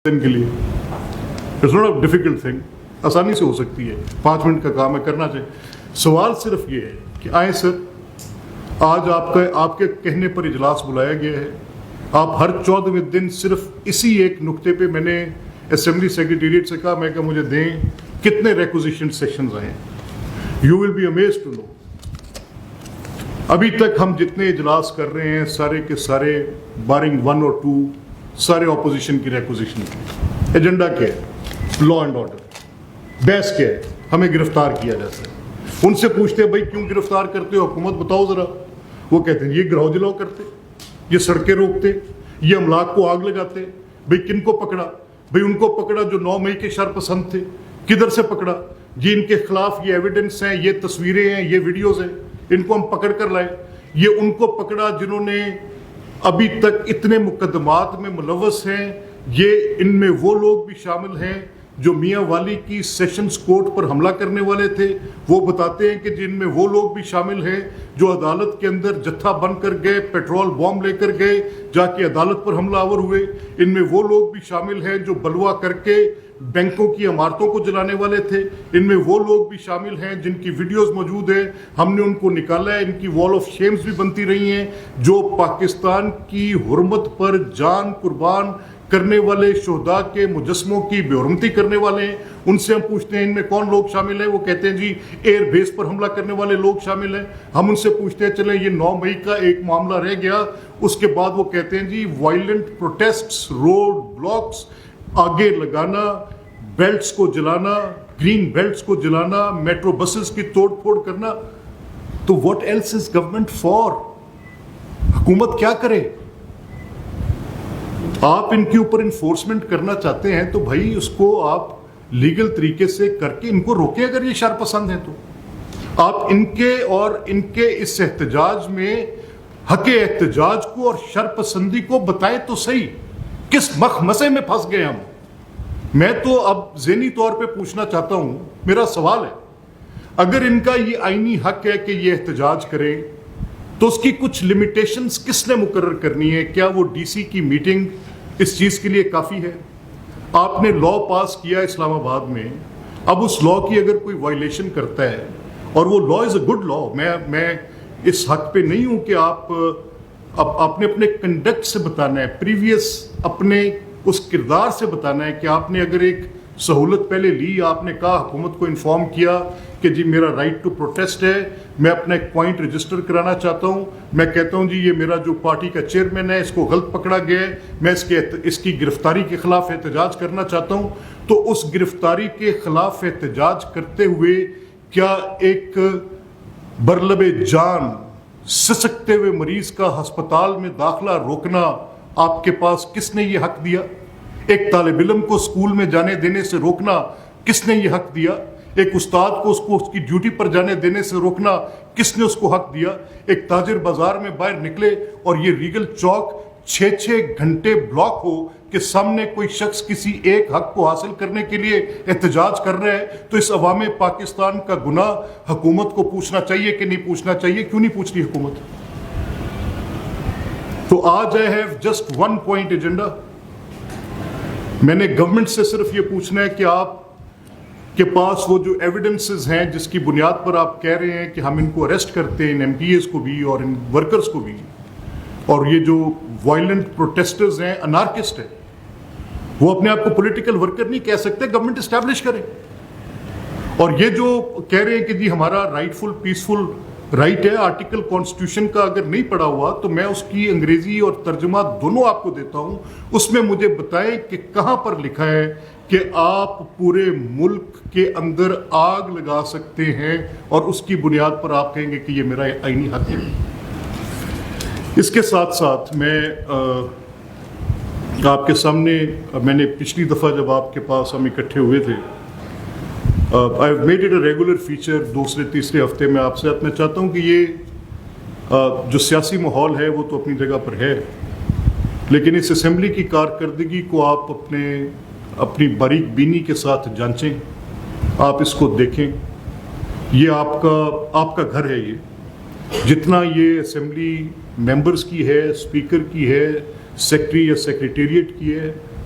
کے لیے it's not a difficult thing, آسانی سے ہو سکتی ہے, 5 منٹ کا کام ہے, کرنا چاہیے. سوال صرف یہ ہے کہ آئیں سر, آج آپ کے کہنے پر اجلاس بلایا گیا ہے, آپ ہر 14ویں دن صرف اسی ایک نقطے پہ, میں نے اسمبلی سیکریٹریٹ سے کہا, میں کہ مجھے دیں کتنے ریکوزیشن سیشنز آئے ہیں. You will be amazed to know ابھی تک ہم جتنے اجلاس کر رہے ہیں سارے کے سارے بارنگ 1 اور 2 سارے اپوزیشن کی ریکوزیشن کی. ایجنڈا کیا ہے؟ Law and order. بحث کیا ہے؟ ہمیں گرفتار کیا جاتا ہے. ان سے پوچھتے ہیں بھائی کیوں گرفتار کرتے ہو, حکومت بتاؤ ذرا. وہ کہتے ہیں یہ گراؤ جلاؤ کرتے, یہ سڑکیں روکتے, یہ املاک کو آگ لگاتے. بھائی کن کو پکڑا؟ بھائی ان کو پکڑا جو 9 مئی کے شر پسند تھے. کدھر سے پکڑا؟ یہ ان کے خلاف یہ ایویڈنس ہیں, یہ تصویریں ہیں, یہ ویڈیوز ہیں, ان کو ہم پکڑ کر لائے. یہ ان کو پکڑا جنہوں نے ابھی تک اتنے مقدمات میں ملوث ہیں. یہ ان میں وہ لوگ بھی شامل ہیں جو میاں والی کی سیشنز کورٹ پر حملہ کرنے والے تھے. وہ بتاتے ہیں کہ جن میں وہ لوگ بھی شامل ہیں جو عدالت کے اندر جتھا بن کر گئے, پیٹرول بم لے کر گئے, جا کے عدالت پر حملہ آور ہوئے. ان میں وہ لوگ بھی شامل ہیں جو بلوا کر کے بینکوں کی عمارتوں کو جلانے والے تھے. ان میں وہ لوگ بھی شامل ہیں جن کی ویڈیوز موجود ہیں, ہم نے ان کو نکالا ہے. ان کی وال آف شیمز بھی بنتی رہی ہیں, جو پاکستان کی حرمت پر جان قربان کرنے والے شہداء کے مجسموں کی بے حرمتی کرنے والے ہیں. ان سے ہم پوچھتے ہیں ان میں کون لوگ شامل ہیں, وہ کہتے ہیں جی ایئر بیس پر حملہ کرنے والے لوگ شامل ہیں. ہم ان سے پوچھتے ہیں چلیں یہ 9 مئی کا ایک معاملہ رہ گیا, اس کے بعد وہ کہتے ہیں جی وائلنٹ پروٹیسٹس, روڈ بلاکس آگے لگانا, بیلٹس کو جلانا, گرین بیلٹس کو جلانا, میٹرو بسز کی توڑ پھوڑ کرنا. تو what else is government for? حکومت کیا کرے؟ آپ ان کے اوپر انفورسمنٹ کرنا چاہتے ہیں تو بھائی اس کو آپ لیگل طریقے سے کر کے ان کو روکیں. اگر یہ شر پسند ہیں تو آپ ان کے اور ان کے اس احتجاج میں حق احتجاج کو اور شر پسندی کو بتائیں تو صحیح, کس مخمسے میں پھنس گئے ہم. میں تو اب ذہنی طور پہ پوچھنا چاہتا ہوں, میرا سوال ہے, اگر ان کا یہ آئینی حق ہے کہ یہ احتجاج کریں تو اس کی کچھ لمیٹیشنز کس نے مقرر کرنی ہے؟ کیا وہ ڈی سی کی میٹنگ اس چیز کے لیے کافی ہے؟ آپ نے لا پاس کیا اسلام آباد میں, اب اس لا کی اگر کوئی وائلیشن کرتا ہے, اور وہ لا از اے گڈ لا, میں اس حق پہ نہیں ہوں کہ آپ نے اپنے کنڈکٹ سے بتانا ہے, پریویس اپنے اس کردار سے بتانا ہے کہ آپ نے اگر ایک سہولت پہلے لی, آپ نے کہا حکومت کو انفارم کیا کہ جی میرا رائٹ ٹو پروٹیسٹ ہے, میں اپنا ایک پوائنٹ رجسٹر کرانا چاہتا ہوں, میں کہتا ہوں جی یہ میرا جو پارٹی کا چیئرمین ہے اس کو غلط پکڑا گیا ہے, میں اس کی گرفتاری کے خلاف احتجاج کرنا چاہتا ہوں. تو اس گرفتاری کے خلاف احتجاج کرتے ہوئے کیا ایک برلب جان سسکتے ہوئے مریض کا ہسپتال میں داخلہ روکنا آپ کے پاس کس نے یہ حق دیا؟ ایک طالب علم کو اسکول میں جانے دینے سے روکنا کس نے یہ حق دیا؟ ایک استاد کو اس کی ڈیوٹی پر جانے دینے سے روکنا کس نے اس کو حق دیا؟ ایک تاجر بازار میں باہر نکلے اور یہ ریگل چوک 6 گھنٹے بلاک ہو کہ سامنے کوئی شخص کسی ایک حق کو حاصل کرنے کے لیے احتجاج کر رہا ہے, تو اس عوام پاکستان کا گناہ حکومت کو پوچھنا چاہیے کہ نہیں پوچھنا چاہیے؟ کیوں نہیں پوچھ رہی حکومت؟ تو آج I have just one point agenda. میں نے گورنمنٹ سے صرف یہ پوچھنا ہے کہ آپ کے پاس وہ جو ایویڈنسز ہیں جس کی بنیاد پر آپ کہہ رہے ہیں کہ ہم ان کو اریسٹ کرتے ہیں, ان ایم پی ایز کو بھی اور ان ورکرز کو بھی, اور یہ جو وائلنٹ پروٹیسٹرز ہیں, انارکسٹ ہیں, وہ اپنے آپ کو پولیٹیکل ورکر نہیں کہہ سکتے, گورنمنٹ اسٹیبلش کرے. اور یہ جو کہہ رہے ہیں کہ جی ہمارا رائٹفل پیسفل رائٹ ہے, آرٹیکل کانسٹیٹیوشن کا اگر نہیں پڑھا ہوا تو میں اس کی انگریزی اور ترجمہ دونوں آپ کو دیتا ہوں. اس میں مجھے بتائیں کہ کہاں پر لکھا ہے کہ آپ پورے ملک کے اندر آگ لگا سکتے ہیں اور اس کی بنیاد پر آپ کہیں گے کہ یہ میرا آئینی حق ہے. اس کے ساتھ ساتھ میں آپ کے سامنے, میں نے پچھلی دفعہ جب آپ کے پاس ہم اکٹھے ہوئے تھے, I have made it a regular feature, دوسرے تیسرے ہفتے میں آپ سے میں چاہتا ہوں کہ یہ جو سیاسی ماحول ہے وہ تو اپنی جگہ پر ہے, لیکن اس اسمبلی کی کارکردگی کو آپ اپنی باریک بینی کے ساتھ جانچیں, آپ اس کو دیکھیں. یہ آپ کا گھر ہے. یہ جتنا یہ اسمبلی ممبرز کی ہے, اسپیکر کی ہے, سیکرٹری یا سیکریٹریٹ کی ہے,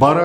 12